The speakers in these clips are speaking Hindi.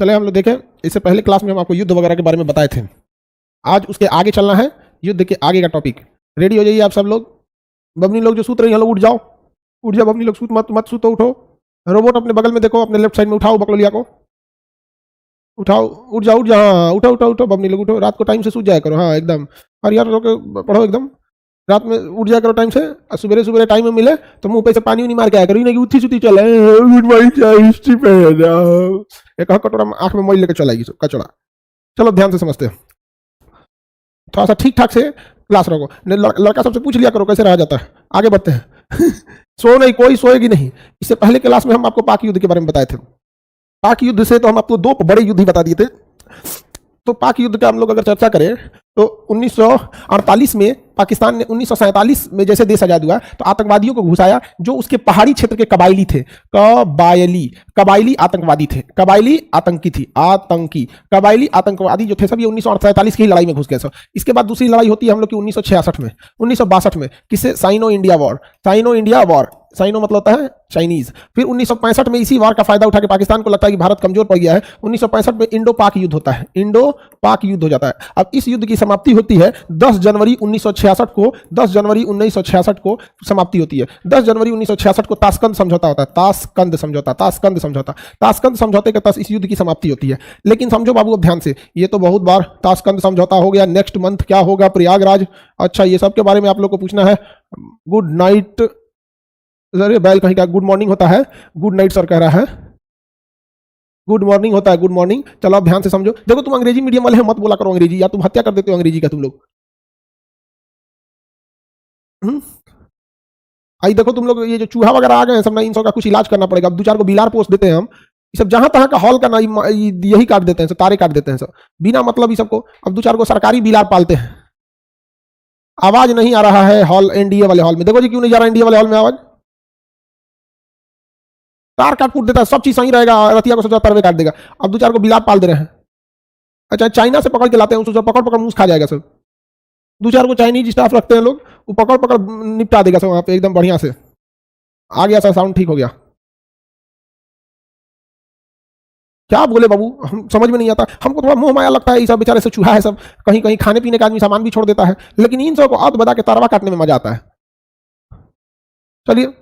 चले हम लोग देखें, इससे पहले क्लास में हम आपको युद्ध वगैरह के बारे में बताए थे। आज उसके आगे चलना है, युद्ध के आगे का टॉपिक। रेडी हो जाइए आप सब लोग। बबनी लोग जो सूत रही हैं लोग उठ जाओ, उठ जाओ बबनी लोग, सूत मत सूतो, उठो। रोबोट अपने बगल में देखो, अपने लेफ्ट साइड में उठाओ बकलोलिया को, उठाओ, उठ जाओ, हाँ उठो उठो उठो बबनी लोग उठो। रात को टाइम से सूत जाया करो, हाँ एकदम। और यार लोग पढ़ो एकदम, रात में उठ जाया करो टाइम से, और सुबह सुबह टाइम में मिले तो मुंह पे से पानी नहीं मार के आया करो, नहीं कि उठी सुती चले हिस्ट्री पे एक कटोरा आंख में मोई लेकर चलाएगी कचड़ा। चलो ध्यान से समझते हैं, थोड़ा सा ठीक ठाक से क्लास रखो। लड़का सबसे पूछ लिया करो कैसे रहा जाता है। आगे बढ़ते हैं। सो नहीं, कोई सोएगी नहीं। इससे पहले क्लास में हम आपको पाक युद्ध के बारे में बताए थे। पाक युद्ध से तो हम आपको दो बड़े युद्ध ही बता दिए थे। तो पाक युद्ध का हम लोग अगर चर्चा करें तो 1948 में पाकिस्तान ने 1947 में जैसे देश आजाद हुआ तो आतंकवादियों को घुसाया जो उसके पहाड़ी क्षेत्र के कबायली थे। कबायली आतंकवादी थे, कबायली आतंकी थी, आतंकी कबायली आतंकवादी जो थे सब ये 1947 की लड़ाई में घुस गए सब। इसके बाद दूसरी लड़ाई होती है हम लोग की 1966 में, 1962 में, किससे? Sino India war. Sino India war, Sino मतलब होता है चाइनीज। फिर 1965 में इसी वार का फायदा उठा के पाकिस्तान को लगता है कि भारत कमजोर पड़ गया है, 1965 में इंडो पाक युद्ध होता है, इंडो पाक युद्ध हो जाता है। अब इस युद्ध की समाप्ति होती है 10 जनवरी 1966 को, 10 जनवरी 1966 को समाप्ति होती है। 10 जनवरी 1966 को ताशकंद समझौता होता है, ताशकंद समझौता, ताशकंद समझौता, ताशकंद समझौते के तहत इस युद्ध की समाप्ति होती है। लेकिन समझो बाबू अब ध्यान से, ये तो बहुत बार ताशकंद समझौता हो गया, नेक्स्ट मंथ क्या होगा प्रयागराज, अच्छा ये सब के बारे में आप लोग को पूछना है। गुड नाइट, अरे बैल कहीं का गुड मॉर्निंग होता है, गुड नाइट सर कह रहा है, गुड मॉर्निंग होता है, गुड मॉर्निंग। चलो आप ध्यान से समझो। देखो तुम अंग्रेजी मीडियम वाले हैं, मत बोला करो अंग्रेजी, या तुम हत्या कर देते हो अंग्रेजी का तुम लोग। आई देखो तुम लोग ये जो चूहा वगैरह आ गए हैं सब ना, इन सब का कुछ इलाज करना पड़ेगा। अब दो चार को बिलार पोस्ट देते हैं हम, ये सब जहां तहां का हॉल का ना यही काट देते हैं सब, तारे काट देते हैं सब बिना मतलब ही सबको। अब दो चार को सरकारी बिलार पालते हैं। आवाज नहीं आ रहा है हॉल, एनडीए वाले हॉल में देखो जी, क्यों नहीं जा रहा एनडीए वाले हॉल में आवाज? तार काट कूट देता है, सब चीज सही रहेगा, रतिया को सोचा तरवे काट देगा। अब दो चार को बिलार पाल दे रहे हैं। अच्छा चाइना से पकड़ के लाते हैं, उसको पकड़ पकड़ मुंह खा जाएगा सब। दो चार को चाइनीज स्टाफ रखते हैं लोग, वो पकड़ पकड़ निपटा देगा सब वहां पे एकदम बढ़िया से। आ गया सर, साउंड ठीक हो गया। क्या बोले बाबू, हम समझ में नहीं आता। हमको थोड़ा मोह माया लगता है, ये सब बेचारे से चूहा है सब, कहीं कहीं खाने पीने का आदमी सामान भी छोड़ देता है, लेकिन इन सब को आद बदा के तारवा काटने में मजा आता है। चलिए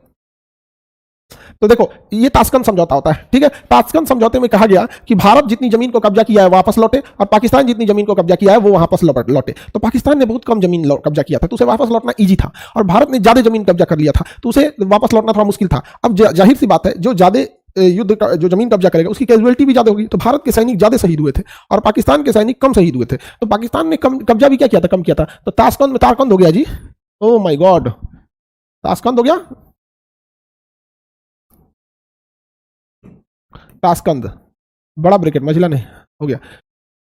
तो देखो ये ताशकंद समझौता होता है, ठीक है। ताशकंद समझौते में कहा गया कि भारत जितनी जमीन को कब्जा किया है वापस लौटे, और पाकिस्तान जितनी जमीन को कब्जा किया है वो वापस लौटे। तो पाकिस्तान ने बहुत कम जमीन कब्जा किया था, तो उसे वापस लौटना इजी था, और भारत ने ज्यादा जमीन कब्जा कर लिया था, तो उसे वापस लौटना थोड़ा मुश्किल था। अब जाहिर सी बात है, जो ज्यादा युद्ध का जो जमीन कब्जा करेगा उसकी कैजुअलिटी भी ज्यादा होगी, तो भारत के सैनिक ज्यादा शहीद हुए थे और पाकिस्तान के सैनिक कम शहीद हुए थे। तो पाकिस्तान ने कब्जा भी क्या किया था, कम किया था। तो ताशकंद में तारकंद हो गया जी, ओ माय गॉड, ताशकंद हो गया, ताशकंद बड़ा ब्रैकेट मझला नहीं हो गया।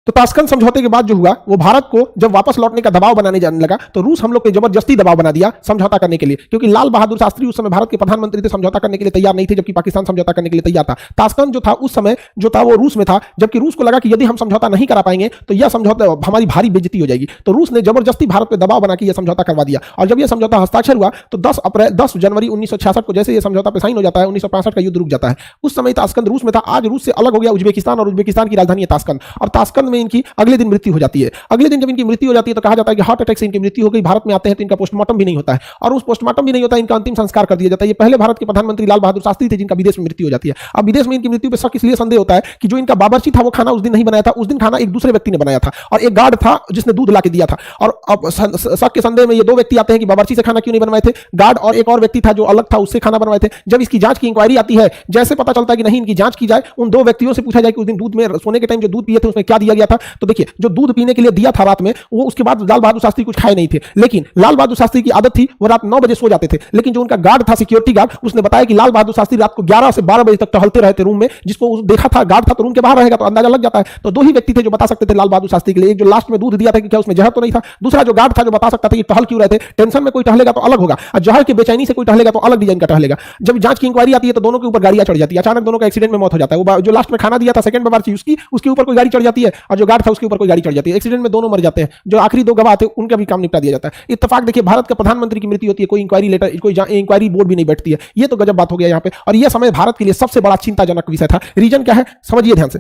तो ताशकंद समझौते के बाद जो हुआ वो भारत को जब वापस लौटने का दबाव बनाने जाने लगा, तो रूस हम लोग पे जबरदस्ती दबाव बना दिया समझौता करने के लिए, क्योंकि लाल बहादुर शास्त्री उस समय भारत के प्रधानमंत्री थे, समझौता करने के लिए तैयार नहीं थे, जबकि पाकिस्तान समझौता करने के लिए तैयार था। ताशकंद जो था उस समय जो था वो रूस में था, जबकि रूस को लगा कि यदि हम समझौता नहीं करा पाएंगे तो यह समझौता हमारी भारी बेइज्जती हो जाएगी। तो रूस ने जबरदस्ती भारत पर दबाव बना के यह समझौता करवा दिया, और जब यह समझौता हस्ताक्षर हुआ तो 10 जनवरी 1966 को जैसे यह समझौता पे साइन हो जाता है, 1965 का युद्ध रुक जाता है। उस समय ताशकंद रूस में था, आज रूस से अलग हो गया उज्बेकिस्तान, और उज्बेकिस्तान की राजधानी है ताशकंद, और ताशकंद में इनकी अगले दिन मृत्यु हो जाती है। अगले दिन जब इनकी मृत्यु हो जाती है तो कहा जाता है कि हार्ट अटैक से इनकी मृत्यु हो गई। भारत में आते हैं तो इनका पोस्टमार्टम भी नहीं होता है, और उस पोस्टमार्टम भी नहीं होता है, इनका अंतिम संस्कार कर दिया जाता है। ये पहले भारत के प्रधानमंत्री लाल बहादुर शास्त्री थे जिनका विदेश में मृत्यु हो जाती है। अब विदेश में इनकी मृत्यु पर शक इसलिए संदेह होता है कि जो इनका बावर्ची था वो खाना उस दिन नहीं बनाया था, उस दिन खाना एक दूसरे व्यक्ति ने बनाया था, और एक गार्ड था जिसने दूध ला के दिया था। और अब शक के संदेह में ये दो व्यक्ति आते हैं कि बावर्ची से खाना क्यों नहीं बनवाए थे, गार्ड और एक और व्यक्ति था जो अलग था उससे खाना बनवाए थे। जब इसकी जांच की इंक्वायरी आती है, जैसे पता चलता है कि नहीं इनकी जांच की जाए, उन दो व्यक्तियों से पूछा जाए कि उस दिन दूध में सोने के टाइम जो दूध पिए थे उसमें क्या दिया गया था। तो देखिए जो दूध पीने के लिए दिया था रात में, वो उसके बाद लाल बहादुर शास्त्री कुछ खाए नहीं थे, लेकिन लाल बहादुर शास्त्री की आदत थी वो रात 9 बजे सो जाते थे। लेकिन जो उनका गार्ड था, सिक्योरिटी गार्ड, उसने बताया कि लाल बहादुर शास्त्री रात को 11 से 12 बजे तक टहलते रहते रूम में, जिसको देखा था गार्ड था तो रूम के बाहर रहेगा तो अंदाजा लग जाता है। तो दो ही व्यक्ति थे जो बता सकते थे लाल बहादुर शास्त्री के लिए, एक जो लास्ट में दूध दिया था कि क्या उसमें जहर तो नहीं था, दूसरा जो गार्ड था जो बता सकता था कि टहल क्यों रहे थे, टेंशन में कोई टहलेगा तो अलग होगा, और जहर की बेचैनी से कोई टहलेगा तो अलग डिजाइन का टहलेगा। जब जांच की इंक्वायरी आती है तो दोनों के ऊपर गाड़ियां चढ़ जाती है, अचानक दोनों का एक्सीडेंट में मौत हो जाता है। वो जो लास्ट में खाना दिया था सेकंड बावर्ची उसके ऊपर कोई गाड़ी चढ़ जाती है, और जो गार्ड था उसके ऊपर कोई गाड़ी चढ़ जाती है, एक्सीडेंट में दोनों मर जाते हैं। जो आखिरी दो गवाह थे उनका भी काम निपटा दिया जाता है। इत्तेफाक देखिए भारत के प्रधानमंत्री की मृत्यु होती है, कोई इंक्वायरी लेटर, कोई इंक्वायरी बोर्ड भी नहीं बैठती है। ये तो गजब बात हो गया यहाँ पे, और यह समय भारत के लिए सबसे बड़ा चिंताजनक विषय था। रीजन क्या है समझिए ध्यान से।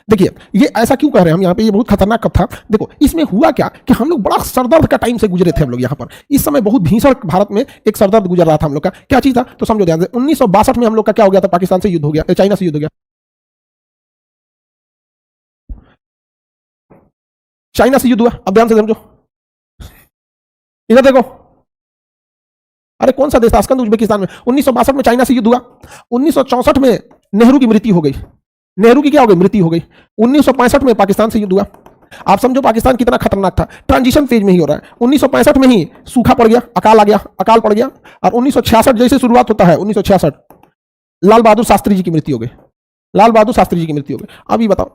देखिए ये ऐसा क्यों कह रहे हैं हम यहाँ पे, ये बहुत खतरनाक कब था। देखो इसमें हुआ क्या कि हम लोग बड़ा सरदर्द का टाइम से गुजरे थे हम लोग यहाँ पर। इस समय बहुत भीषण भारत में एक सरदर्द गुजर रहा था हम लोग का। क्या चीज था तो समझो ध्यान से। 1962 में हम लोग का क्या हो गया था, पाकिस्तान से युद्ध हो गया, चाइना से युद्ध हो गया। चाइना से युद्ध हुआ, अब ध्यान से समझो, इधर देखो, अरे कौन सा देश था, अस्कंद उज्बेकिस्तान में। 1962 में चाइना से युद्ध हुआ। 1964 में नेहरू की मृत्यु हो गई, नेहरू की क्या हो गई, मृत्यु हो गई। 1965 में पाकिस्तान से युद्ध हुआ। आप समझो पाकिस्तान कितना खतरनाक था, ट्रांजिशन फेज में ही हो रहा है। 1965 में ही सूखा पड़ गया, अकाल आ गया, अकाल पड़ गया। और 1966 जैसे शुरुआत होता है, 1966 लाल बहादुर शास्त्री जी की मृत्यु हो गई, लाल बहादुर शास्त्री जी की मृत्यु हो गई। अभी बताओ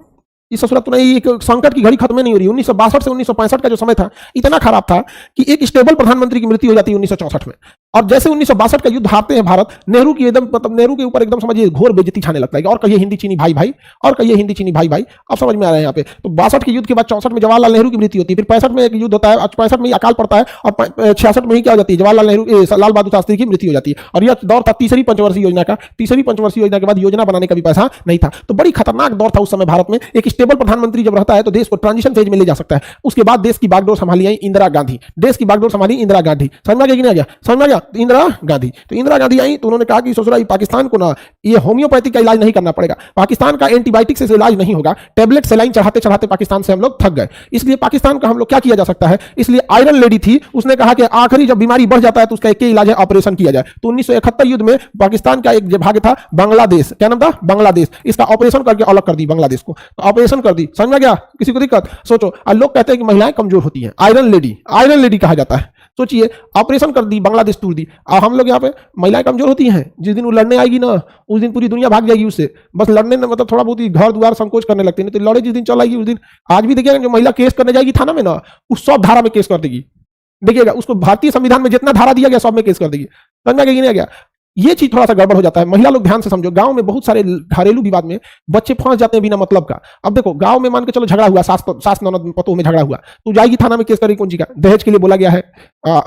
इस सूरत तो नहीं, एक संकट की घड़ी खत्म नहीं हो रही। 1962 से 1965 का जो समय था इतना खराब था कि एक स्टेबल प्रधानमंत्री की मृत्यु हो जाती है 1964 में। और जैसे 1962 का युद्ध हारते हैं भारत, नेहरू की एकदम मतलब नेहरू के ऊपर एकदम समझिए घोर बेइज्जती छाने लगता है। और कहिए हिंदी चीनी भाई भाई, और कहिए हिंदी चीनी भाई भाई। अब समझ में आ रहा है यहाँ पे। तो 62 के युद्ध के बाद 64 में जवाहरलाल नेहरू की मृत्यु होती है, फिर 65 में एक युद्ध होता है, 65 में अकाल पड़ता है, और 66 में ही क्या हो जाती है, जवाहरलाल नेहरू लाल बहादुर शास्त्री की मृत्यु हो जाती है। और यह दौर था तीसरी पंचवर्षीय योजना का। तीसरी पंचवर्षीय योजना के बाद योजना बनाने का भी पैसा नहीं था। तो बड़ी खतरनाक दौर था उस समय भारत में। एक स्टेबल प्रधानमंत्री जब रहता है तो देश को ट्रांजिशन फेज में ले जा सकता है। उसके बाद देश की बागडोर संभाली आई इंदिरा गांधी, देश की बागडोर संभाली इंदिरा गांधी। समझ में आ गया कि नहीं आ गया, समझ में आ गया। इंदिरा गांधी, तो इंदिरा गांधी आई तो उन्होंने कहा कि ससुरा पाकिस्तान को ना ये होम्योपैथी का इलाज नहीं करना पड़ेगा, पाकिस्तान का एंटीबायोटिक से इलाज नहीं होगा, टेबलेट सलाइन चढ़ाते चढ़ाते पाकिस्तान से हम लोग थक गए। इसलिए पाकिस्तान का हम लोग क्या किया जा सकता है, इसलिए आयरन लेडी थी, उसने कहा कि आखिरी जब बीमारी बढ़ जाता है तो उसका एक ही इलाज है, ऑपरेशन किया जाए। तो 1971 युद्ध में पाकिस्तान का एक भाग था बांग्लादेश, क्या नाम था, बांग्लादेश। इसका ऑपरेशन करके अलग कर दी बांग्लादेश को, तो ऑपरेशन कर दी। समझ में गया, किसी को दिक्कत। सोचो, लोग कहते हैं कि महिलाएं कमजोर होती हैं, आयरन लेडी, आयरन लेडी कहा जाता है। सोचिए, ऑपरेशन कर दी, बांग्लादेश तोड़ दी। और हम लोग यहाँ पे महिलाएं कमजोर होती हैं, जिस दिन वो लड़ने आएगी ना उस दिन पूरी दुनिया भाग जाएगी उससे। बस लड़ने में मतलब थोड़ा बहुत ही घर द्वार संकोच करने लगते हैं, तो लड़े जिस दिन चल आएगी उस दिन। आज भी देखिएगा जो महिला केस करने जाएगी थाना में ना, उस सब धारा में केस कर देगी। देखिएगा उसको भारतीय संविधान में जितना धारा दिया गया सब में केस कर देगी। समझ में नहीं आ गया। ये चीज थोड़ा सा गड़बड़ हो जाता है। महिला लोग ध्यान से समझो, गांव में बहुत सारे घरेलू विवाद में बच्चे फंस जाते हैं बिना मतलब का। अब देखो गांव में मान के चलो झगड़ा हुआ, सास ननद पतों में झगड़ा हुआ, तो जाएगी थाना में केस करेगी कौन सी का, दहेज के लिए बोला गया है,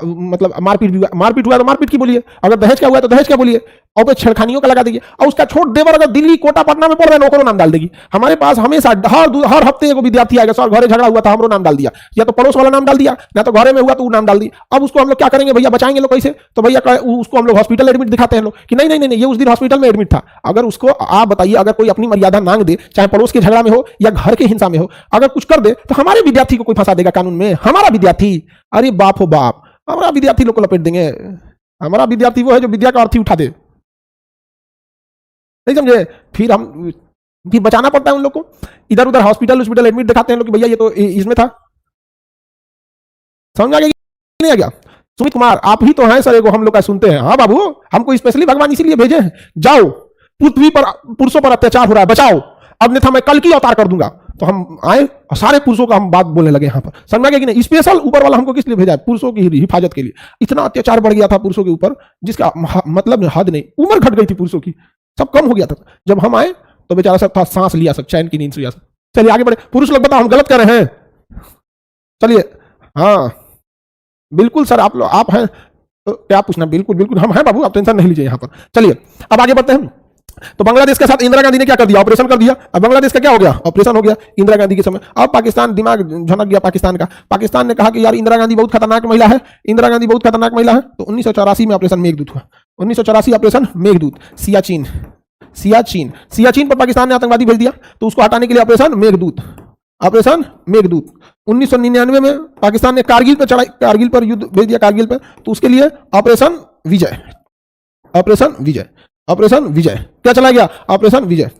मतलब मारपीट हुआ तो मारपीट की बोलिए, अगर दहेज का हुआ तो दहेज का बोलिए, और फिर छेड़खानियों का लगा देगी। और उसका छोट देवर अगर दिल्ली कोटा पटना में पढ़ रहे हैं ओकरो नाम डाल देगी। हमारे पास हमेशा हर हफ्ते एगो विद्यार्थी आएगा, सर घरे झगड़ा हुआ था हमरो नाम डाल दिया, या तो पड़ोस वाला नाम डाल दिया, ना तो घरे में हुआ तो नाम डाल दी। अब उसको हम लोग क्या करेंगे भैया, बचाएंगे लोग कैसे, तो भैया उसको हम लोग हॉस्पिटल एडमिट दिखाते हैं लोग कि नहीं नहीं नहीं ये उस दिन हॉस्पिटल में एडमिट था। अगर उसको आप बताइए, अगर कोई अपनी मर्यादा नांग दे, चाहे पड़ोस के झगड़ा में हो या घर के हिंसा में हो, अगर कुछ कर दे तो हमारे विद्यार्थी को कोई फंसा देगा कानून में, हमारा विद्यार्थी। अरे बाप हो बाप, हमारा विद्यार्थी लोग को लपेट देंगे। हमारा विद्यार्थी वो है जो विद्या का अर्थी उठा दे, नहीं समझे। फिर बचाना पड़ता है उन लोग को। इधर उधर हॉस्पिटल एडमिट दिखाते हैं लोग कि भैया ये तो इसमें था। समझ में आ गया नहीं आ गया। सुमित कुमार आप ही तो हैं सर, एगो हम लोग का सुनते हैं। हाँ बाबू, हमको स्पेशली भगवान इसीलिए भेजे हैं, जाओ पृथ्वी पर पुरुषों पर अत्याचार हो रहा है, बचाओ, अन्यथा मैं कल की अवतार कर दूंगा। तो हम आए, सारे पुरुषों का हम बात बोलने लगे यहाँ पर। समझ में आ गया कि नहीं। स्पेशल ऊपर वाला हमको किस लिए भेजा है, पुरुषों की हिफाजत के लिए। इतना अत्याचार बढ़ गया था पुरुषों के ऊपर जिसका मतलब हद नहीं, उम्र घट गई थी पुरुषों की, सब कम हो गया था। जब हम आए तो बेचारा सब था, सांस लिया सब, चैन की नींद लिया सब। चलिए आगे बढ़े। पुरुष लोग बताओ हम गलत कर रहे हैं, चलिए। हाँ बिल्कुल सर, आप हैं तो क्या पूछना, बिल्कुल बिल्कुल हम हैं बाबू, आप टेंशन नहीं लीजिए यहाँ पर। चलिए अब आगे बढ़ते हैं। तो बांग्लादेश के साथ इंदिरा गांधी ने क्या कर दिया, ऑपरेशन कर दिया। अब बांग्लादेश का क्या हो गया, ऑपरेशन हो गया इंदिरा गांधी के समय। अब पाकिस्तान दिमाग झनक गया पाकिस्तान का। पाकिस्तान ने कहा कि यार इंदिरा गांधी बहुत खतरनाक महिला है, इंदिरा गांधी बहुत खतरनाक महिला है। तो 1984 में ऑपरेशन मेघदूत हुआ। 1984 ऑपरेशन मेघदूत। सियाचिन पर पाकिस्तान ने आतंकवादी भेज दिया, तो उसको हटाने के लिए ऑपरेशन मेघदूत, ऑपरेशन मेघदूत। 1999 में पाकिस्तान ने कारगिल पर युद्ध भेज दिया, कारगिल पर, तो उसके लिए ऑपरेशन विजय, ऑपरेशन विजय, ऑपरेशन विजय क्या चला गया, ऑपरेशन विजय,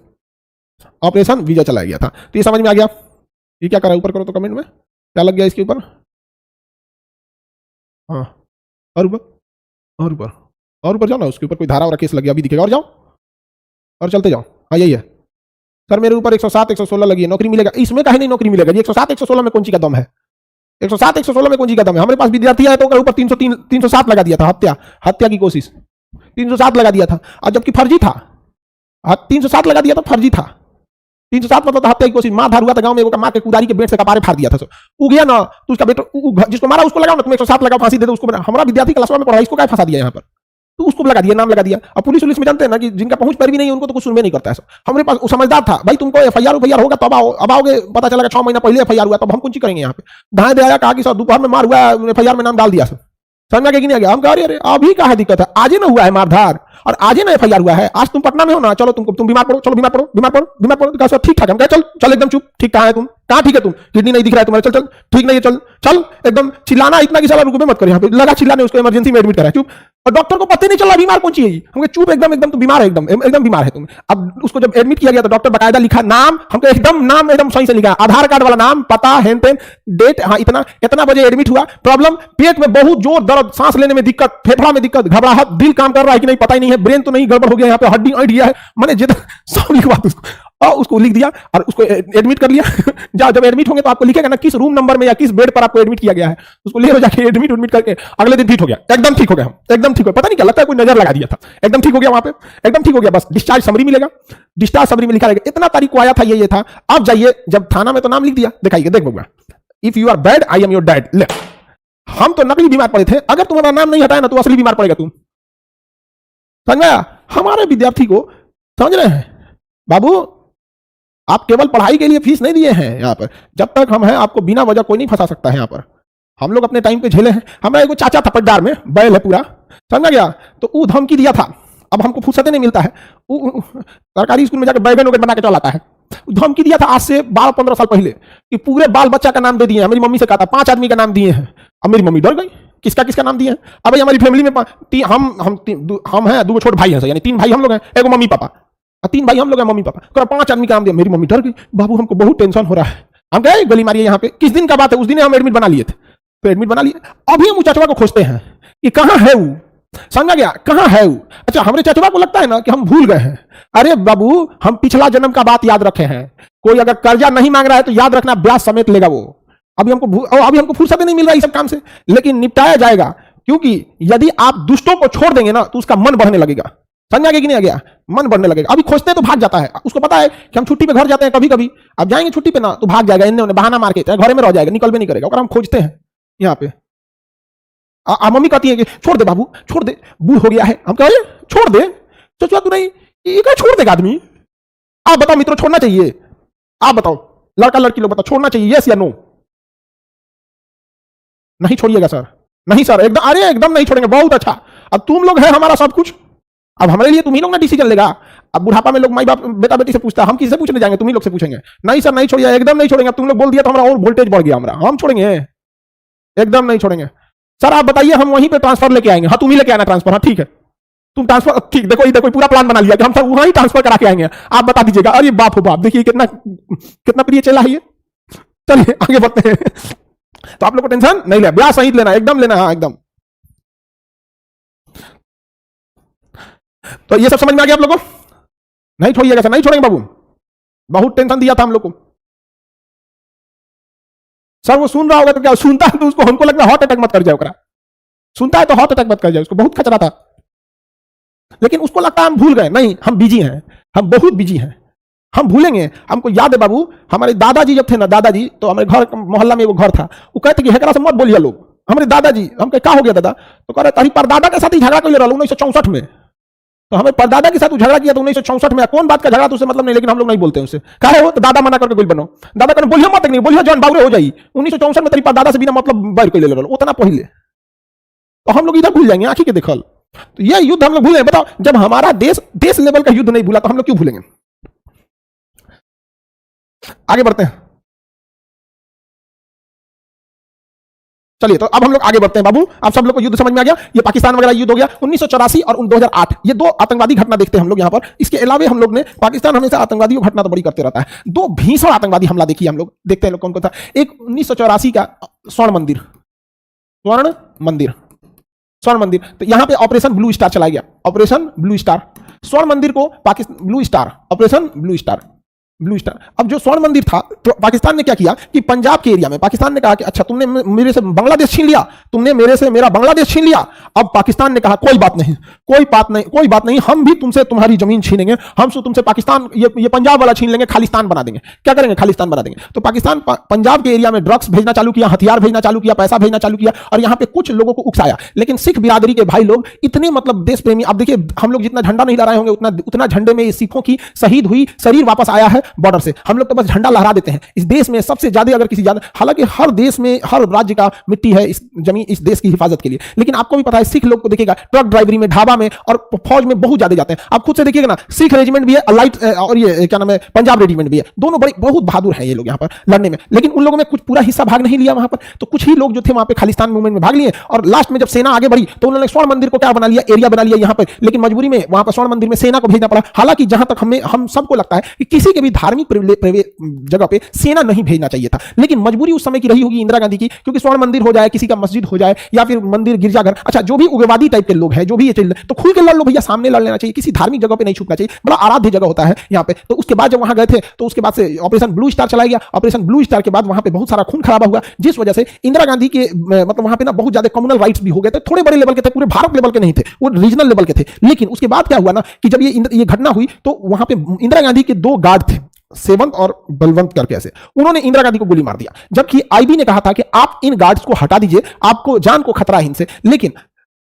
ऑपरेशन विजय चला गया था। तो ये समझ में आ गया। ये क्या करा, ऊपर करो तो कमेंट में क्या लग गया इसके ऊपर। हाँ और ऊपर, और ऊपर, और ऊपर जाओ ना, उसके ऊपर कोई धारा और केस लग गया, अभी दिखेगा। और जाओ और चलते जाओ। हाँ यही है सर, मेरे ऊपर 107 116 लगी है, नौकरी मिलेगा। इसमें कहीं नहीं नौकरी मिलेगा। 107 116 में कौन सी का दम है, 107 116 में कौन सी का दम है। हमारे पास विद्यार्थी आए तो ऊपर 307 लगा दिया था, हत्या की कोशिश 307 लगा दिया था, और जबकि फर्जी था। 307 लगा दिया था, फर्जी था। 307 मतलब हत्या की कोशिश। मार धार हुआ था गांव में, वो माँ के कुदारी के बेट से कपारे फाड़ दिया था। उग गया ना, तो उसका बेटा जिसको मारा उसको लगाओ ना, तुम 107 लगाओ, फांसी दे दो उसको। हमारा विद्यार्थी क्लास में पढ़ा, इसको क्या फंसा दिया यहाँ पर। तो उसको लगा दिया, नाम लगा दिया। अब पुलिस में जानते हैं ना कि जिनका पहुंच पर भी नहीं है उनको तो कुछ सुनबे नहीं करता है। हमारे पास वो समझदार था, भाई तुमको एफआईआर होगा तब आओ, अब आओगे पता चला 6 महीना पहले एफआईआर हुआ, तब हम कुछ करेंगे यहाँ पे। धाए दे आया, कहा कि सर दोपहर में मार हुआ, एफआईआर में नाम डाल दिया सर। समझ में नहीं आ गया। हम कह रहे अरे अभी क्या है दिक्कत है, आज ही ना हुआ है मारधार और आज ही ना एफआईआर हुआ है। आज तुम पटना में हो ना, चलो तुम बीमार पड़ो, चलो बीमार पड़ो, बीमार पड़ो, बीमार पड़ो। सर ठीक ठाक। हम कहा चल चल एकदम चुप, ठीक कहाँ है तुम, कहाँ ठीक है तुम, किडनी नहीं दिख रहा है तुम्हारा, चल चल ठीक नहीं है, चल चल एकदम। चिल्लाना इतना कि साला रुकबे मत कर, यहाँ पे लगा चिल्लाने, उसको इमरजेंसी में एडमिट करा, चुप। और डॉक्टर को पता नहीं चला बीमार कौन सी है। हम चुप एकदम एकदम, तुम बीमार है एकदम एकदम बीमार है तुम। अब उसको जब एडमिट किया गया तो डॉक्टर बकायदा लिखा नाम, हमको एकदम नाम एकदम सही से लिखा, आधार कार्ड वाला नाम, पता, हेन टेन, डेट, हाँ इतना इतना बजे एडमिट हुआ। प्रॉब्लम पेट में बहुत जोर दर्द, सांस लेने में दिक्कत, फेफड़ा में दिक्कत, घबराहट, दिल काम कर रहा है कि नहीं पता ही नहीं है, ब्रेन तो नहीं गड़बड़ हो गया, यहाँ पे हड्डी अड़ गया है, मैंने जितना सब लिखवा उसको और उसको लिख दिया और उसको एडमिट कर लिया। जब एडमिट होंगे तो आपको लिखेगा ना किस रूम नंबर में या किस बेड पर आपको एडमिट किया गया है, उसको ले जाके एडमिट करके अगले दिन ठीक हो गया, एकदम ठीक हो गया, एकदम ठीक हो। पता नहीं क्या लगता है कोई नजर लगा दिया था, एकदम ठीक हो गया, वहां पे एकदम ठीक हो गया। बस डिस्चार्ज समरी मिलेगा, डिस्चार्ज समरी में लिखा रहेगा इतना तारीख को आया था, ये था। अब जाइए, जब थाना में तो नाम लिख दिया, दिखाइए देख बउआ, if you are bad I am your dad. ले, हम तो नकली बीमार पड़े थे, अगर तुम्हारा नाम नहीं हटाया ना तो असली बीमार पड़ेगा तुम। समझ गया? हमारे विद्यार्थी को समझ रहे हैं बाबू, आप केवल पढ़ाई के लिए फीस नहीं दिए हैं यहाँ पर, जब तक हम हैं आपको बिना वजह कोई नहीं फंसा सकता है यहाँ पर। हम लोग अपने टाइम पे झेले हैं। हमारा एक चाचा था पट्टार में, बैल है पूरा, समझ गया, तो वो धमकी दिया था। अब हमको फुर्सत नहीं मिलता है, सरकारी स्कूल में जाकर बैगन वगैरह बना के चलाता है। धमकी दिया था आज से 12-15 साल पहले कि पूरे बाल बच्चा का नाम दे दिए हैं। मेरी मम्मी से कहा था 5 आदमी का नाम दिए हैं। अब मेरी मम्मी डर गई, किसका किसका नाम दिए हैं। अब भाई हमारी फैमिली में हम हैं, 2 छोटे भाई हैं, यानी 3 भाई हम लोग हैं, एक मम्मी पापा, 3 भाई हम लोग हैं, मम्मी पापा। 5 आदमी का नाम दिया। मेरी मम्मी डर गई, बाबू हमको बहुत टेंशन हो रहा है। हम गए गली मारिए यहाँ पे, किस दिन का बात है, उस दिन हम एडमिट बना लिए थे, तो एडमिट बना लिए। अभी हम उस चचवा को खोजते हैं कि कहाँ है वो, समझा गया, कहाँ है वो। अच्छा, हमारे चचवा को लगता है ना कि हम भूल गए हैं। अरे बाबू, हम पिछला जन्म का बात याद रखे हैं। कोई अगर कर्जा नहीं मांग रहा है तो याद रखना ब्याज समेत लेगा वो। अभी हमको फुर्सत नहीं मिल रहा है इस सब काम से, लेकिन निपटाया जाएगा, क्योंकि यदि आप दुष्टों को छोड़ देंगे ना तो उसका मन बढ़ने लगेगा। समझा गया कि नहीं आ गया, मन बढ़ने लगेगा। अभी खोजते तो भाग जाता है, उसको पता है कि हम छुट्टी पे घर जाते हैं कभी कभी, अब जाएंगे छुट्टी पे ना तो भाग जाएगा, इन्हें बहाना मार के घर में रह जाएगा, निकल भी नहीं करेगा। और हम खोजते हैं यहाँ पे। मम्मी कहती है कि छोड़ दे बाबू, छोड़ दे, बूढ़ हो गया है। हम कह रहे छोड़ दे, तो तू नहीं, ये क्या छोड़ देगा आदमी। आप बताओ मित्रों, छोड़ना चाहिए? आप बताओ, लड़का लड़की लोग बताओ, छोड़ना चाहिए यस या नो? नहीं छोड़िएगा सर, नहीं सर, एकदम, अरे एकदम नहीं छोड़ेंगे, बहुत अच्छा। अब तुम लोग है हमारा सब कुछ, अब हमारे लिए तुम ही लोग ना डिसीजन लेगा। अब बुढ़ापा में लोग माई बाप बेटा बेटी से पूछता है, हम किससे पूछने जाएंगे, तुम ही लोग से पूछेंगे। नहीं सर नहीं छोड़िए, एकदम नहीं छोड़ेंगे। अब तुम लोग बोल दिया तो हमारा और वोल्टेज बढ़ गया हमारा, हम छोड़ेंगे, एकदम नहीं छोड़ेंगे। सर आप बताइए, हम वहीं पे ट्रांसफर लेके आएंगे। हाँ तुम ही लेके आना ट्रांसफर, हाँ ठीक है, तुम ट्रांसफर, ठीक, देखो पूरा प्लान बना लिया कि हम सर वहीं ट्रांसफर करा के आएंगे, आप बता दीजिएगा। अरे बाप हो बाप, देखिए कितना कितना प्रिय चला है ये। चलिए आगे बढ़ते हैं। तो आप लोग को टेंशन नहीं ले, ब्याह सहित लेना, एकदम लेना, हाँ एकदम। तो ये सब समझ में आ गया आप लोगों को? नहीं छोड़िएगा सर, नहीं छोड़ेंगे बाबू, बहुत टेंशन दिया था हम लोग को। सर वो सुन रहा होगा तो क्या, सुनता है तो उसको, हमको लगता है हार्ट अटैक मत कर जाए ओकरा, सुनता है तो हार्ट अटैक मत कर जाए, उसको बहुत खतरा था। लेकिन उसको लगता है हम भूल गए, नहीं हम बिजी हैं, हम बहुत बिजी हैं, हम भूलेंगे। हमको याद है बाबू, हमारे दादाजी जब थे ना, दादाजी तो हमारे घर मोहल्ला में वो घर था, वो कहते कि हेकरा से मत बोलिए लोग। हमारे दादाजी, हम क्या हो गया दादा, तो कह रहे तारी परदादा के साथ ही झगड़ा कर ले रहा 1964 में, तो हमें परदादा के साथ झगड़ा किया तो 1964 में। कौन बात का झगड़ा तो उसे मतलब नहीं, लेकिन हम लोग नहीं बोलते उससे, कहा है वो तो दादा मना करके कोई बनो, दादा कहने बोलिए मत, नहीं बोलिए जॉन बावरे हो जाई। 1964 में तेरी परदादा से बिना मतलब बैर कर ले रहा उतना पहले, तो हम लोग इधर भूल जाएंगे आंखी के देखल। तो यह युद्ध हम लोग भूले। बताओ, जब हमारा देश लेवल का युद्ध नहीं भूला तो हम लोग क्यों भूलेंगे? आगे बढ़ते हैं, चलिए। तो अब हम लोग आगे बढ़ते हैं बाबू। आप सब लोग को युद्ध समझ में आ गया, ये पाकिस्तान वगैरह युद्ध हो गया। 1984 और 2008 ये 2 आतंकवादी घटना देखते हैं हम लोग यहाँ पर। इसके अलावा हम लोग ने, पाकिस्तान हमेशा आतंकवादियों घटना तो बड़ी करते रहता है। 2 भीषण आतंकवादी हमला देखिए हम लोग, देखते हैं लोग कौन कौन था। एक 1984 का स्वर्ण मंदिर, स्वर्ण मंदिर, तो यहां पे ऑपरेशन ब्लू स्टार चलाया गया, ऑपरेशन ब्लू स्टार। स्वर्ण मंदिर को Pakistan, blue star, operation blue star, blue star. अब जो स्वर्ण मंदिर था तो पाकिस्तान ने क्या किया कि पंजाब के एरिया में पाकिस्तान ने कहा कि अच्छा तुमने मेरे से बांग्लादेश छीन लिया, तुमने मेरे से मेरा बांग्लादेश छीन लिया। अब पाकिस्तान ने कहा कोई बात नहीं, कोई बात नहीं, कोई बात नहीं, हम भी तुमसे तुम्हारी जमीन छीनेंगे, हम तुमसे पाकिस्तान ये पंजाब वाला छीन लेंगे, खालिस्तान बना देंगे। क्या करेंगे? खालिस्तान बना देंगे। तो पाकिस्तान पंजाब के एरिया में ड्रग्स भेजना चालू किया, हथियार भेजना चालू किया, पैसा भेजना चालू किया और यहां पे कुछ लोगों को उकसाया। लेकिन सिख बिरादरी के भाई लोग इतने मतलब देश प्रेमी, अब देखिए हम लोग जितना झंडा नहीं लहराए होंगे उतना झंडे में सिखों की शहीद हुई शरीर वापस आया है बॉर्डर से। हम लोग तो बस झंडा लहरा देते हैं। इस देश में सबसे ज्यादा अगर किसी ज्यादा, हालांकि हर देश में हर राज्य का मिट्टी है इस जमीन इस देश की हिफाजत के लिए, लेकिन आपको भी पता है सिख लोग को देखिएगा ट्रक ड्राइवरी में, ढाबा में और फौज में बहुत ज्यादा जाते हैं। आप खुद से देखिएगा ना, सिख रेजिमेंट भी है, लाइट और ये क्या नाम है पंजाब रेजिमेंट भी है, दोनों बड़े बहुत बहादुर हैं ये लोग यहाँ पर लड़ने में। लेकिन उन लोगों में कुछ पूरा हिस्सा भाग नहीं लिया वहां पर, तो कुछ ही लोग जो थे वहां पे खालिस्तान मूवमेंट में भाग लिए और लास्ट में जब सेना आगे बढ़ी तो उन्होंने स्वर्ण मंदिर को क्या बना लिया, एरिया बना लिया यहाँ पर। लेकिन मजबूरी में वहां पर स्वर्ण मंदिर में सेना को भेजना पड़ा। हालांकि जहां तक हम सबको लगता है कि किसी के भी धार्मिक जगह पे सेना नहीं भेजना चाहिए था, लेकिन मजबूरी उस समय की रही होगी इंदिरा गांधी की, क्योंकि स्वर्ण मंदिर हो जाए, किसी का मस्जिद हो जाए या फिर मंदिर गिरजाघर, अच्छा जो भी उग्रवादी टाइप के लोग हैं, जो भी ये चीज तो खुल के लड़ लो भैया, सामने लड़ लेना चाहिए, किसी धार्मिक जगह पे नहीं छुपना चाहिए, बड़ा आराध्य जगह होता है यहाँ पे। तो उसके बाद जब वहां गए थे तो उसके बाद से ऑपरेशन ब्लू स्टार चलाया गया। ऑपरेशन ब्लू स्टार के बाद वहां पे बहुत सारा खून खराबा हुआ, जिस वजह से इंदिरा गांधी के मतलब वहां पे ना बहुत ज्यादा कम्युनल राइट्स भी हो गए थे। थोड़े बड़े लेवल के थे, पूरे भारत लेवल के नहीं थे, वो रीजनल लेवल के थे। लेकिन उसके बाद क्या हुआ ना कि जब ये घटना हुई तो वहां पे इंदिरा गांधी के 2 गार्ड थे, सेवंत और बलवंत करके, ऐसे उन्होंने इंदिरा गांधी को गोली मार दिया। जबकि आईबी ने कहा था कि आप इन गार्ड्स को हटा दीजिए, आपको जान को खतरा है इनसे। लेकिन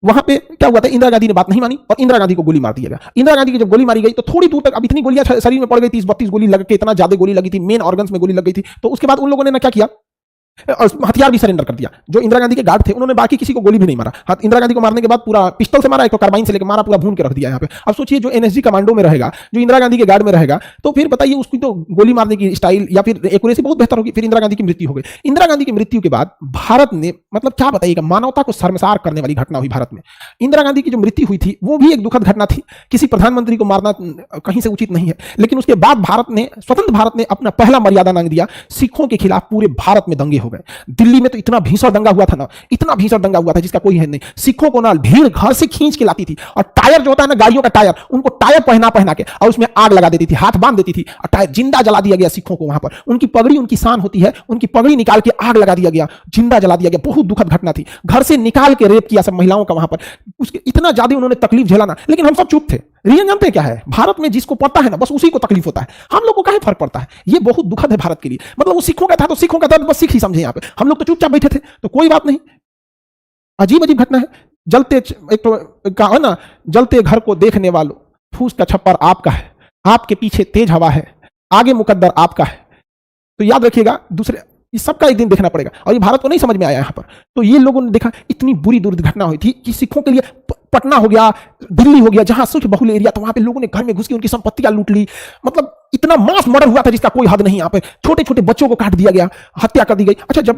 वहां पे क्या हुआ था, इंदिरा गांधी ने बात नहीं मानी और इंदिरा गांधी को गोली मार दिया गया। इंदिरा गांधी की जब गोली मारी गई तो थोड़ी दूर तक, अब इतनी गोलियां शरीर में पड़ गई, 30-32 गोली लग के, इतना ज्यादा गोली लगी थी, मेन ऑर्गन्स में गोली लग गई थी। तो उसके बाद उन लोगों ने ना क्या किया, हथियार भी सरेंडर कर दिया। जो इंदिरा गांधी के गार्ड थे उन्होंने बाकी किसी को गोली भी नहीं मारा। इंदिरा गांधी को मारने के बाद पूरा पिस्टल से मारा, एक तो कार्बाइन से लेकर मारा, पूरा भून के रख दिया यहाँ पे। अब सोचिए जो एनएसजी कमांडो में रहेगा, जो इंदिरा गांधी के गार्ड में रहेगा, तो फिर बताइए उसकी तो गोली मारने की स्टाइल या फिर एक्यूरेसी बहुत बेहतर होगी। फिर इंदिरा गांधी की मृत्यु हो गई। इंदिरा गांधी की मृत्यु के बाद भारत ने मतलब क्या बताइएगा, मानवता को शर्मसार करने वाली घटना हुई भारत में। इंदिरा गांधी की जो मृत्यु हुई थी वो भी एक दुखद घटना थी। किसी प्रधानमंत्री को मारना कहीं से उचित नहीं है, लेकिन उसके बाद स्वतंत्र भारत ने अपना पहला मर्यादा नांग दिया। सिखों के खिलाफ पूरे भारत में दंगे हो गए। दिल्ली में तो इतना भीषण दंगा हुआ था ना, इतना भीषण दंगा हुआ था जिसका कोई है नहीं। सिखों को ना भीड़ घर से खींच के लाती थी और टायर जो होता है ना गाड़ियों का टायर, उनको टायर पहना के और उसमें आग लगा देती थी, हाथ बांध देती थी और टायर जिंदा जला दिया गया सिखों को। वहां पर उनकी पगड़ी, उनकी शान होती है, उनकी पगड़ी निकाल के आग लगा दिया गया, जिंदा जला दिया गया। बहुत दुखद घटना थी। घर से निकाल के रेप किया सब महिलाओं का वहां पर। उसके इतना ज्यादा उन्होंने तकलीफ झेलाना, लेकिन हम सब चुप थे। रीजन जानते हैं क्या है? भारत में जिसको पता है ना बस उसी को तकलीफ होता है, हम लोग को काहे फर्क पड़ता है? ये बहुत दुखद है भारत के लिए। मतलब वो सिखों का था तो सिखों का दर्द बस सिख ही समझे। यहाँ पे हम लोग तो चुपचाप बैठे थे तो कोई बात नहीं। अजीब अजीब घटना है। जलते एक तो कहा ना, जलते घर को देखने वालों, फूस का छप्पर आपका है, आपके पीछे तेज हवा है, आगे मुकद्दर आपका है। तो याद रखिएगा, दूसरे इस सबका एक दिन देखना पड़ेगा। और ये भारत को नहीं समझ में आया यहाँ पर। तो ये लोगों ने देखा इतनी बुरी दुर्घटना हुई थी कि सिखों के लिए पटना हो गया, दिल्ली हो गया, जहां सिख बहुल एरिया, तो वहां पे लोगों ने घर में घुस के उनकी संपत्तियां लूट ली। मतलब इतना मास मर्डर हुआ था जिसका कोई हद नहीं। यहाँ पे छोटे छोटे बच्चों को काट दिया गया, हत्या कर दी गई। अच्छा, जब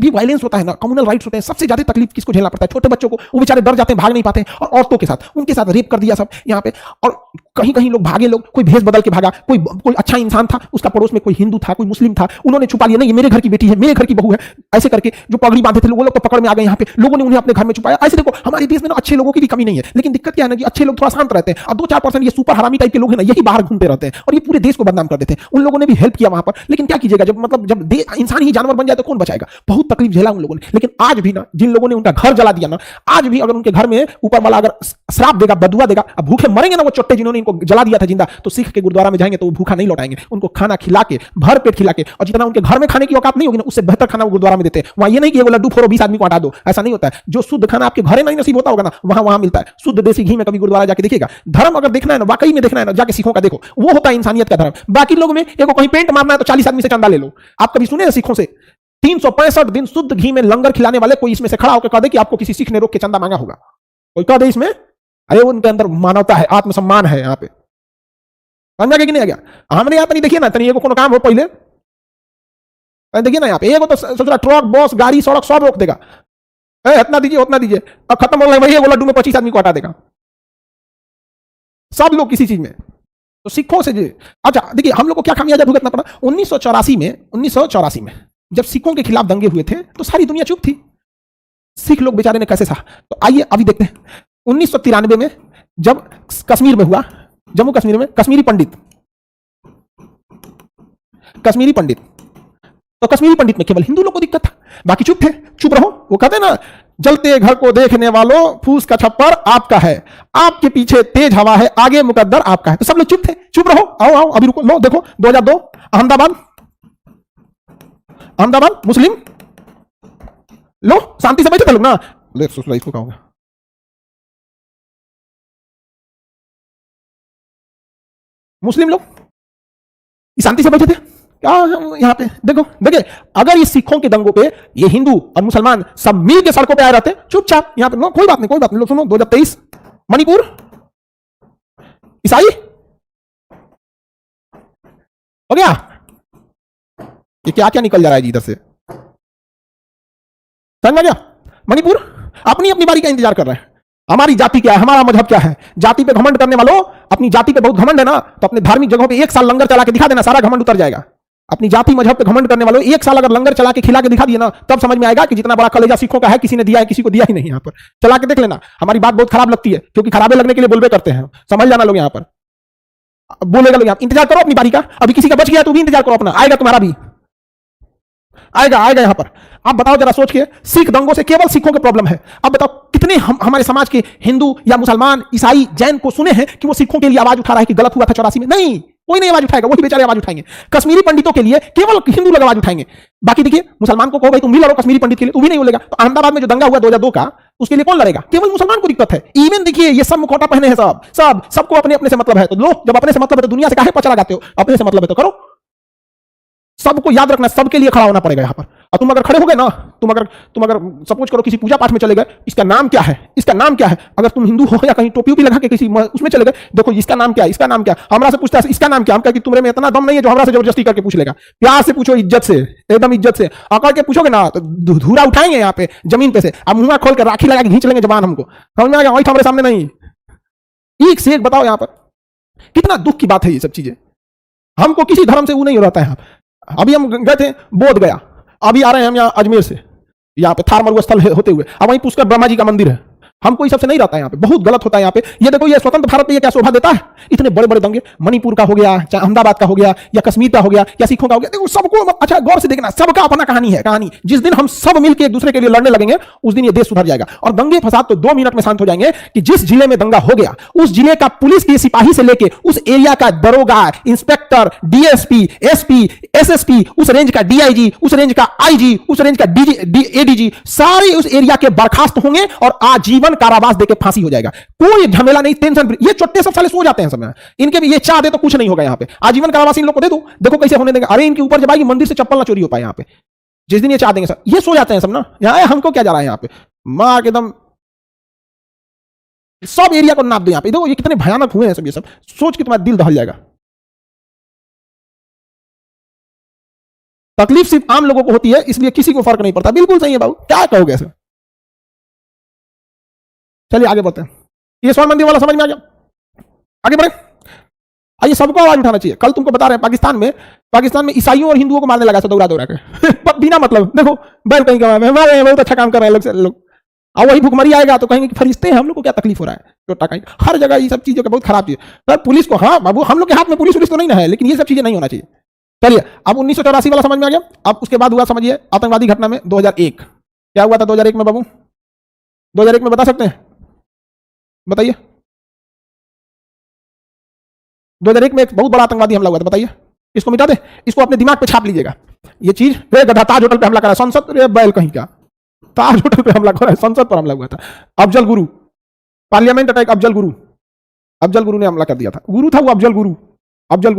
भी वायलेंस होता है ना, कम्युनल राइट्स होते हैं, सबसे ज्यादा तकलीफ किसको झेलना पड़ता है? छोटे बच्चों को। वो बेचारे डर जाते हैं, भाग नहीं पाते हैं। और औरतों के साथ, उनके साथ रेप कर दिया सब यहाँ पे। और कहीं कहीं लोग भागे, लोग कोई भेष बदल के भागा, कोई अच्छा इंसान था, उसका पड़ोस में कोई हिंदू था, कोई मुस्लिम था, उन्होंने छुपा लिया, नहीं ये मेरे घर की बेटी है, मेरे घर की बहू है, ऐसे करके जो पगड़ी बांधे थे वो लोग तो पकड़ में आ गए। यहाँ पे लोगों ने उन्हें अपने घर में छुपाया। ऐसे देखो, हमारे देश में ना अच्छे लोगों की भी कमी नहीं है, लेकिन दिक्कत क्या है ना कि अच्छे लोग थोड़ा शांत रहते हैं और 2-4% ये सुपर हरामी टाइप के लोग हैं ना, यही बाहर घूमते रहते हैं और ये पूरे देश को बदनाम कर देते हैं। उन लोगों ने भी हेल्प किया वहां पर, लेकिन क्या कीजिएगा, जब इंसान ही जानवर बन जाए तो कौन बचाएगा? बहुत तकलीफ झेला उन लोगों ने। लेकिन आज भी ना, जिन लोगों ने उनका घर जला दिया ना, आज भी अगर उनके घर में ऊपर वाला अगर श्राप देगा, बदुआ देगा, अब भूखे मरेंगे ना वो चोट्टे जिन्होंने इनको जला दिया था जिंदा, तो सिख के गुरुद्वारा में जाएंगे तो वो भूखा नहीं लौटाएंगे। उनको खाना खिला के, भर पेट खिला के, और जितना उनके घर में खाने की औकात नहीं होगी ना, उससे बेहतर खाना वो गुरुद्वारा में देते हैं। वहां ये नहीं कि वो लड्डू फोड़ो 20 आदमी को हटा दो, ऐसा नहीं होता है। जो शुद्ध खाना आपके घर नहीं नसीब होता होगा ना, वहां मिलता है। शुद्ध देसी घी में कभी गुरुद्वारा जाके देखिएगा। धर्म अगर देखना है ना, वाकई में देखना है ना, जाके सिखों का देखो, वो होता है इंसानियत का धर्म। बाकी लोग में एक कहीं पेंट मारना है तो 40 आदमी से चंदा ले लो। आप कभी सुने सिखों से 365 दिन शुद्ध घी में लंगर खिलाने वाले कोई इसमें से खड़ा होकर कह दे कि आपको किसी सिख ने रोक के चंदा मांगा होगा? कोई कह दे इसमें? अरे उनके अंदर मानवता है, आत्मसम्मान है। यहाँ पे समझा कि नहीं आ गया? हमने यहाँ पर नहीं देखिए ना, तनी कोनो काम हो पहले देखिए ना, यहाँ पे एगो तो सोच रहा ट्रक बस गाड़ी सड़क सब रोक देगा, इतना दीजिए उतना दीजिए, अब खत्म हो गया वही एगो लड्डू में 25 आदमी को हटा देगा सब लोग किसी चीज में। तो सिखों से अच्छा देखिए हम लोग को क्या खामियाजा भुगतना पड़ा। 1984 में जब सिखों के खिलाफ दंगे हुए थे तो सारी दुनिया चुप थी, सिख लोग बेचारे ने कैसे सहा। तो आइए अभी देखते हैं 1993 में जब कश्मीर में हुआ, जम्मू कश्मीर में कश्मीरी पंडित कश्मीरी पंडित। तो कश्मीरी पंडित में केवल हिंदू लोग को दिक्कत था, बाकी चुप थे। चुप रहो, वो कहते ना जलते घर को देखने वालों फूस का छप्पर आपका है, आपके पीछे तेज हवा है, आगे मुकद्दर आपका है। तो सब लोग चुप थे, चुप रहो। आओ आओ अभी रुको, लो देखो 2002 अहमदाबाद, अहमदाबाद मुस्लिम, लो शांति से बैठे थे लोग ना। ले सुसला इसको क्या होगा, मुस्लिम लोग शांति से बैठे थे। क्या यहां पे देखो, देखिए अगर ये सिखों के दंगों पे ये हिंदू और मुसलमान सब मिल के सड़कों पे आए रहते चुपचाप, यहां पे कोई बात नहीं, कोई बात नहीं। लो सुनो 2023 मणिपुर ईसाई हो गया। ये क्या क्या निकल जा रहा है जी इधर से, समझ में आ गया। मणिपुर अपनी अपनी बारी का इंतजार कर रहे हैं। हमारी जाति क्या है, हमारा मजहब क्या है। जाति पे घमंड करने वालों, अपनी जाति पे बहुत घमंड है ना, तो अपने धार्मिक जगहों पे 1 साल लंगर चला के दिखा देना, सारा घमंड उतर जाएगा। अपनी जाति मजहब पे घमंड करने वालों 1 साल अगर लंगर चला के खिला के दिखा दिए ना, तब समझ में आएगा कि जितना बड़ा कलेजा सिखों का है, किसी ने दिया है, किसी को दिया ही नहीं। यहां पर चला के देख लेना। हमारी बात बहुत खराब लगती है, क्योंकि खराबे लगने के लिए बोलबे करते हैं, समझ जाना लोग। यहां पर बोलेगा लोग, इंतजार करो अपनी बारी का। अभी किसी का बच गया तो भी इंतजार करो अपना, आएगा तुम्हारा भी, आएगा आएगा। यहां पर आप बताओ जरा सोच के, सिख दंगों से केवल सिखों के प्रॉब्लम है। अब बताओ कितने हमारे समाज के हिंदू या मुसलमान ईसाई जैन को सुने हैं कि वो सिखों के लिए आवाज उठा रहा है कि गलत हुआ था 84 में? नहीं, कोई नहीं आवाज उठाएगा, वही बेचारे आवाज उठाएंगे। कश्मीरी पंडितों के लिए केवल हिंदू लोग आवाज उठाएंगे। बाकी देखिए मुसलमान को कहो भाई तुम भी लड़ो कश्मीरी पंडित के लिए, तू भी नहीं बोलेगा। तो अहमदाबाद में जो दंगा हुआ 2002 का, उसके लिए कौन लड़ेगा? केवल मुसलमान को दिक्कत है। इवन देखिए ये सब मुखौटा पहने हैं, सबको अपने अपने से मतलब है। तो लो, जब अपने से मतलब है तो दुनिया से काहे पचा लगाते हो? अपने से मतलब है तो करो। सबको याद रखना, सबके लिए खड़ा होना पड़ेगा यहां पर। और तुम अगर खड़े हो गए ना, तुम अगर सपोज करो किसी पूजा पाठ में चले गए, इसका नाम क्या है, इसका नाम क्या है, अगर तुम हिंदू हो या कहीं टोपी भी लगा के किसी उसमें चले गए, देखो इसका नाम क्या है, इसका नाम क्या, हमरा से पूछता है इसका नाम क्या, हम कहें कि तुम्हारे में इतना दम नहीं है जो हमरा से जबरदस्ती करके पूछ लेगा। प्यार से पूछो, इज्जत से, एकदम इज्जत से अकड़ के पूछोगे ना, तो धूरा उठाएंगे यहाँ पे जमीन पे से। अब मुंह खोल कर राखी लगा के खींच लेंगे जबान, हमको समझ में आ गया? वही हमारे सामने नहीं, एक से एक बताओ। यहाँ पर कितना दुख की बात है ये सब चीजें। हमको किसी धर्म से वो नहीं हो रहा है। अभी हम गए थे बोध गया, अभी आ रहे हैं हम यहाँ अजमेर से, यहाँ पे थार मरुस्थल होते हुए। अब वहीं पुष्कर ब्रह्मा जी का मंदिर है। हमको इस सबसे नहीं रहता है यहाँ पे, बहुत गलत होता है यहाँ पे। ये देखो ये स्वतंत्र भारत में ये क्या शोभा देता है? इतने बड़े बड़े दंगे, मणिपुर का हो गया, चाहे अहमदाबाद का हो गया, या कश्मीर का हो गया, या सिखों का हो गया। देखो सबको अच्छा गौर से देखना, सबका अपना कहानी है। कहानी जिस दिन हम सब मिलकर एक दूसरे के लिए लड़ने लगेंगे, उस दिन ये देश सुधर जाएगा। और दंगे फसाद तो 2 मिनट में शांत हो जाएंगे कि जिस जिले में दंगा हो गया, उस जिले का पुलिस के सिपाही से लेके उस एरिया का दरोगा, इंस्पेक्टर, डीएसपी, एसपी, एसएसपी, उस रेंज का डीआईजी, उस रेंज का आईजी, उस रेंज का एडीजी, सारे उस एरिया के बर्खास्त होंगे और आजीवन कारावास देके फांसी हो जाएगा। कोई झमेला नहीं, टेंशन। ये छोटे सब साले सो जाते हैं सब, इनके भी ये चाह दे तो कुछ नहीं होगा यहाँ पे। आजीवन कारावास इन लोग को दे दो, देखो कैसे होने देंगे। अरे इनके ऊपर जब आएगी मंदिर से चप्पल ना चोरी हो पाए यहाँ पे, जिस दिन ये चाह देंगे सब, ये सो जाते हैं सब ना। यहाँ हमको क्या जा रहा है यहाँ पे, मां के एकदम सब एरिया को नाप दे यहाँ पे। देखो ये कितने भयानक हुए हैं सब, ये सब सोच के तुम्हारा दिल दहल जाएगा। तकलीफ सिर्फ आम लोगों को होती है, इसलिए किसी को फर्क नहीं पड़ता। बिल्कुल सही है बाबू, क्या कहोगे ऐसे? चलिए आगे बढ़ते हैं। ये स्वर्ण मंदिर वाला समझ में आ गया, आगे बढ़े। आइए, सबको आवाज उठाना चाहिए। कल तुमको बता रहे हैं पाकिस्तान में ईसाइयों और हिंदुओं को मारने लगा था दौड़ा दौड़ा के बिना मतलब। देखो बैल कहीं का हमारे बहुत अच्छा काम कर रहे हैं लोग। और वही भुखमरी आएगा तो कहेंगे कि फरिश्ते हैं, हम लोग को क्या तकलीफ हो रहा है? छोटा कहीं हर जगह ये सब चीजों का बहुत खराब चीज है। पुलिस को, हाँ बाबू हम लोग के हाथ में पुलिस तो नहीं ना है, लेकिन ये सब चीजें नहीं होना चाहिए। चलिए अब 1984 वाला समझ में आ गया। अब उसके बाद हुआ समझिए आतंकवादी घटना में 2001। क्या हुआ था 2001 में बाबू? 2001 में बता सकते हैं? बताइए। 2001 में एक बहुत बड़ा आतंकवादी हमला हुआ था, बताइए। इसको मिटा दे, इसको अपने दिमाग पे छाप लीजिएगा ये चीज। रे गधा, ताज होटल पे हमला करा, संसद, रे बैल कहीं का, ताज होटल पे हमला करा, संसद पर हमला हुआ था। अफजल गुरु, पार्लियामेंट अटैक, अफजल गुरु ने हमला कर दिया था। गुरु था वो अफजल गुरु।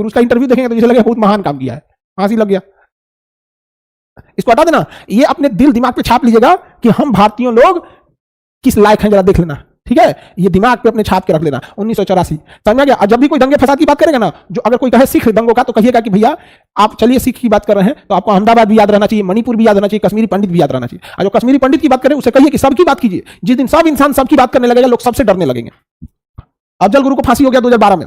उसका इंटरव्यू देखेंगे तो जैसे लगे बहुत महान काम किया है, फांसी लग गया। इसको हटा देना, ये अपने दिल दिमाग पे छाप लीजिएगा कि हम भारतीय लोग किस लायक हैं, जरा देख लेना, ठीक है? ये दिमाग पे अपने छाप के रख लेना। 1984 समझ में आ गया। जब भी कोई दंगे फसाद की बात करेगा ना, जो अगर कोई कहे सिख दंगों का, तो कहिएगा कि भैया आप चलिए सिख की बात कर रहे हैं तो आपको अहमदाबाद भी याद रहना चाहिए, मणिपुर भी याद रहना चाहिए, कश्मीरी पंडित भी याद रहना चाहिए। और जो कश्मीरी पंडित की बात करें उसे कहिए कि सबकी बात कीजिए। जिस दिन सब इंसान सबकी बात करने लगेगा, लोग सबसे डरने लगेंगे। अफजल गुरु को फांसी हो गया 2012 में।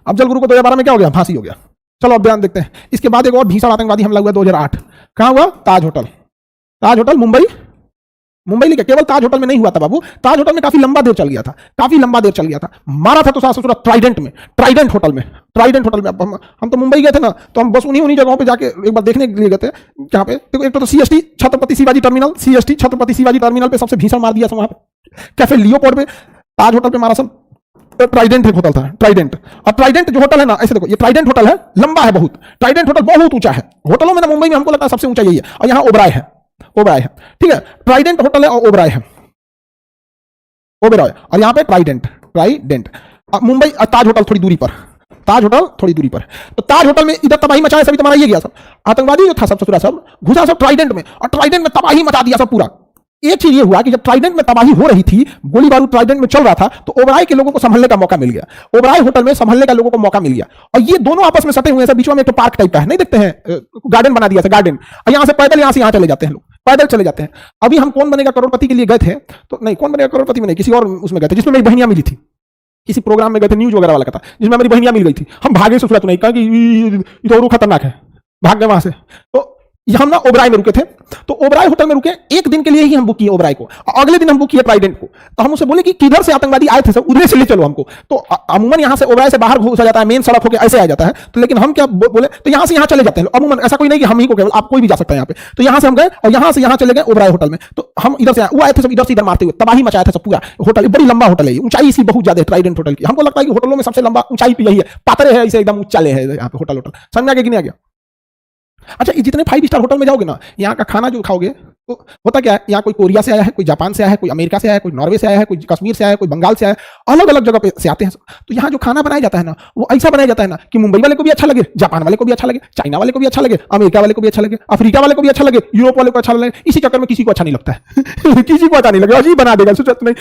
अफजल गुरु को 2012 में क्या हो गया? फांसी हो गया। चलो अब बयान देखते हैं। इसके बाद एक और भीषण आतंकवादी हमला हुआ 2008। कहां हुआ? ताज होटल मुंबई लिखा। केवल ताज होटल में नहीं हुआ था बाबू, ताज होटल में काफी लंबा देर चल गया था, मारा था तो सास ससुरा ट्राइडेंट होटल में। ट्राइडेंट होटल में। हम तो मुंबई गए थे ना, तो हम बस उन्हीं जगहों पे जाके एक बार देखने के लिए गए थे। जहाँ पे देखो, एक तो CST Chhatrapati Shivaji terminal, CST Chhatrapati Shivaji terminal पे सबसे भीषण मार दिया था वहां पे। कैफे लियोपोर्ट पे, ताज होटल पे मारा सब। ट्राइडेंट एक होटल था, ट्राइडेंट। और ट्राइडेंट जो होटल है ना, ऐसे देखो, ये ट्राइडेंट होटल है, लंबा है बहुत। ट्राइडेंट होटल बहुत ऊंचा है। होटलों में ना मुंबई में हमको लगता है सबसे ऊंचा यही है। और यहाँ ओबराय है, ओबराय है, ठीक है। ट्राइडेंट होटल है और ओबराय है, ओबराय। और यहाँ पे ट्राइडेंट, ट्राइडेंट। मुंबई ताज होटल थोड़ी दूरी पर, ताज होटल थोड़ी दूरी पर। तो ताज होटल में इधर तबाही मचाया, सभी तुम्हारा ये गया सब आतंकवादी जो था, सब ससुरा सब घुसा सब ट्राइडेंट में, और ट्राइडेंट में तबाही मचा दिया सब पूरा। एक चीज ये हुआ कि जब ट्राइडेंट में तबाही हो रही थी, गोली बारूद ट्राइडेंट में चल रहा था, तो ओबराय के लोगों को संभलने का मौका मिल गया। ओबराय होटल में संभलने का लोगों को मौका मिल गया। और ये दोनों आपस में सटे हुए हैं, बीच में एक तो पार्क टाइप का है, नहीं देखते हैं, गार्डन बना दिया था, गार्डन। और यहां से पैदल यहां से यहां चले जाते हैं लोग, पैदल चले जाते हैं। अभी हम कौन बनेगा करोड़पति के लिए गए थे, तो नहीं, कौन बनेगा करोड़पति में नहीं, किसी और उसमें गए थे, जिसमें मेरी बहनियां मिली थी। किसी प्रोग्राम में गए थे, न्यूज वगैरह वाला का था, जिसमें मेरी बहनियां मिल गई थी। हम भागे से नहीं कहा कि तो खतरनाक है, भाग गए वहां से। तो हम ना ओबराय में रुके थे, तो ओबराय होटल में रुके, एक दिन के लिए ही हम बुक किए ओबराय को, अगले दिन हम बुक किए ट्राइडेंट को। तो हम उसे बोले कि किधर से आतंकवादी आए थे सब, उधर से ले चलो हमको। तो अमूमन यहां से ओबराय से बाहर घुसा जाता है, मेन सड़क होकर ऐसे आ जाता है। तो लेकिन हम क्या बोले, तो यहां से यहां चले जाते हैं अमूमन, ऐसा कोई नहीं कि हम ही को केवल, आप कोई भी जा सकता है यहाँ पे। तो यहां से हम गए और यहां से यहां चले गए ओबराय होटल में। तो हम इधर से वो आए थे, सब इधर से इधर मारते हुए, तबाही मचाया था सब पूरा होटल। बड़ी लंबा होटल है, ऊंचाई इसकी बहुत ज्यादा है ट्राइडेंट होटल की। हमको लगता है कि होटलों में सबसे लंबा ऊंचाई पे यही है, पातरे है, इसे एकदम ऊंचाले है यहाँ पे होटल। समझ में आ गया कि नहीं आ गया? अच्छा, ये जितने 5 स्टार होटल में जाओगे ना, यहाँ का खाना जो खाओगे, तो होता क्या है, यहाँ कोई कोरिया से आया है, कोई जापान से आया है, कोई अमेरिका से आया है, कोई नॉर्वे से आया है, कोई कश्मीर से आया है, कोई बंगाल से आया है, अलग अलग जगह पे से आते हैं। तो यहाँ जो खाना बनाया जाता है ना, वो ऐसा बनाया जाता है ना कि मुंबई वाले को भी अच्छा लगे, जापान वाले को भी अच्छा लगे, चाइना वाले को भी अच्छा लगे, अमेरिका वाले को भी अच्छा लगे, अफ्रीका वाले को भी अच्छा लगे, यूरोप वाले को अच्छा लगे। इसी चक्कर में किसी को अच्छा नहीं लगता है किसी को अच्छा नहीं लगेगा, अजीब बना देगा, सोचत नहीं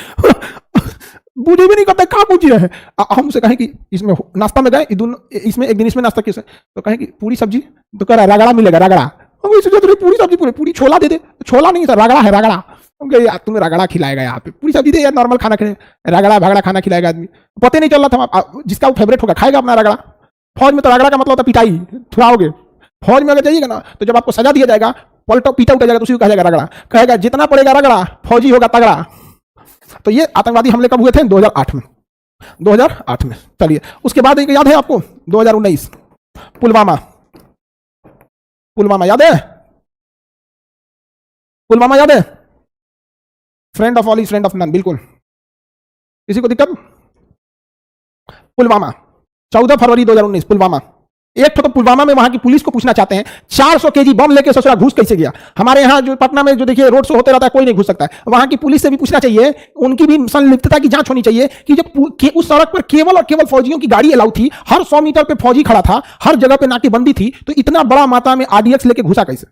मुझे भी नहीं करता कहाँ पूछ रहे हैं। हम उसे कहें कि इसमें नाश्ता में गए, इसमें एक दिन इसमें नाश्ता किया, तो कहें कि पूरी सब्जी, तो कह रहा है रगड़ा मिलेगा, रगड़ा। हम सोचा पूरी सब्जी, पूरी छोला दे दे, छोला नहीं सर, रगड़ा है, रगड़ा। हम कहे यार तुम्हें रगड़ा खिलाएगा यहाँ पे, पूरी सब्जी दे यार, नॉर्मल खाना खाए, रगड़ा भगड़ा खाना खिलाएगा आदमी। पता नहीं चल रहा था, जिसका वो फेवरेट होगा खाएगा अपना रगड़ा। फौज में तो रगड़ा का मतलब होता पिटाई, थुराओगे। फौज में अगर जाइएगा ना, तो जब आपको सजा दिया जाएगा, पलटा पीटा उठा जाएगा, तो उसी को कहा जाएगा रगड़ा। कहेगा जितना पड़ेगा रगड़ा, फौजी होगा तगड़ा। तो ये आतंकवादी हमले कब हुए थे? 2008 में, 2008 में। चलिए, उसके बाद एक याद है आपको, 2019 पुलवामा, पुलवामा याद है? पुलवामा याद है? Friend of all is friend of none, बिल्कुल। किसी को दिक्कत? पुलवामा 14 फरवरी 2019, पुलवामा। एक तो पुलवामा में वहां की पुलिस को पूछना चाहते हैं, 400 केजी बम लेके ससुरा घुस कैसे गया? हमारे यहाँ जो पटना में जो देखिए रोड शो होते रहता है, कोई नहीं घुस सकता है। वहां की पुलिस से भी पूछना चाहिए, उनकी भी संलिप्तता की जांच होनी चाहिए कि जब उस सड़क पर केवल और केवल फौजियों की गाड़ी अलाउ थी, हर 100 मीटर पे फौजी खड़ा था, हर जगह पे नाकेबंदी थी, तो इतना बड़ा मात्रा में आरडीएक्स लेके घुसा कैसे?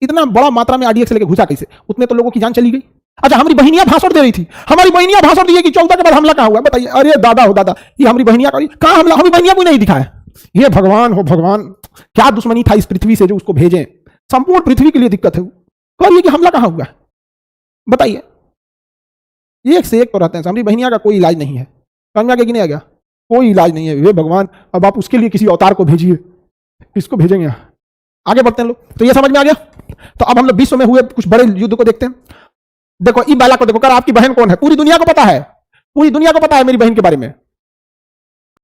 इतना बड़ा मात्रा में आरडीएक्स लेके घुसा कैसे? उतने तो लोगों की जान चली गई। अच्छा, हमारी बहनियां भाषण दे रही थी, हमारी बहनियां भाषण दी कि 14 के बाद हमला कहां हुआ? बताइए। अरे दादा हो दादा, ये हमारी बहनियां कहां हमला? हमारी बहनियां को नहीं दिखा है। ये भगवान हो भगवान, क्या दुश्मनी था इस पृथ्वी से जो उसको भेजें? संपूर्ण पृथ्वी के लिए दिक्कत है। कहिए कि हमला कहां हुआ? बताइए। एक से एक तो रहते हैं, हमारी बहनियां का कोई इलाज नहीं है। समझ में आ गया कि नहीं आ गया? कोई इलाज नहीं है। वे भगवान, अब आप उसके लिए किसी अवतार को भेजिए, किसको भेजेंगे? आगे बढ़ते हैं लोग। तो ये समझ में आ गया। तो अब हम लोग विश्व में हुए कुछ बड़े युद्ध को देखते हैं। देखो, ई बाला को देखो, कर आपकी बहन कौन है? पूरी दुनिया को पता है, पूरी दुनिया को पता है मेरी बहन के बारे में।